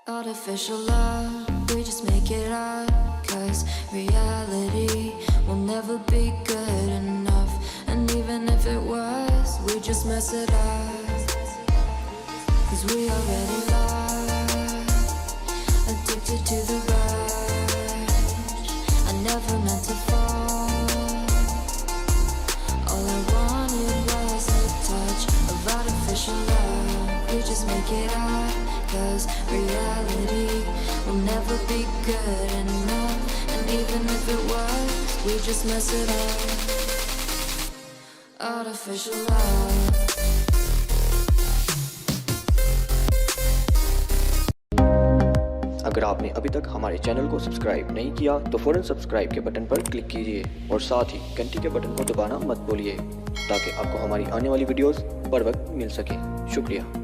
Artificial love, we just make it up, 'cause reality will never be good enough. And even if it was, we just mess it up, 'cause we already lost, addicted to the rush. I never meant to fall, all I wanted was a touch of artificial love. We just make it up, 'cause reality will never be good enough. And even if it was, we just mess it up. Artificial love. अगर आपने अभी तक हमारे channel को subscribe नहीं किया तो फौरन सब्सक्राइब के बटन पर क्लिक कीजिए और साथ ही घंटी के बटन को दबाना मत भूलिए, ताकि आपको हमारी आने वाली वीडियोस बर वक्त मिल सके। शुक्रिया।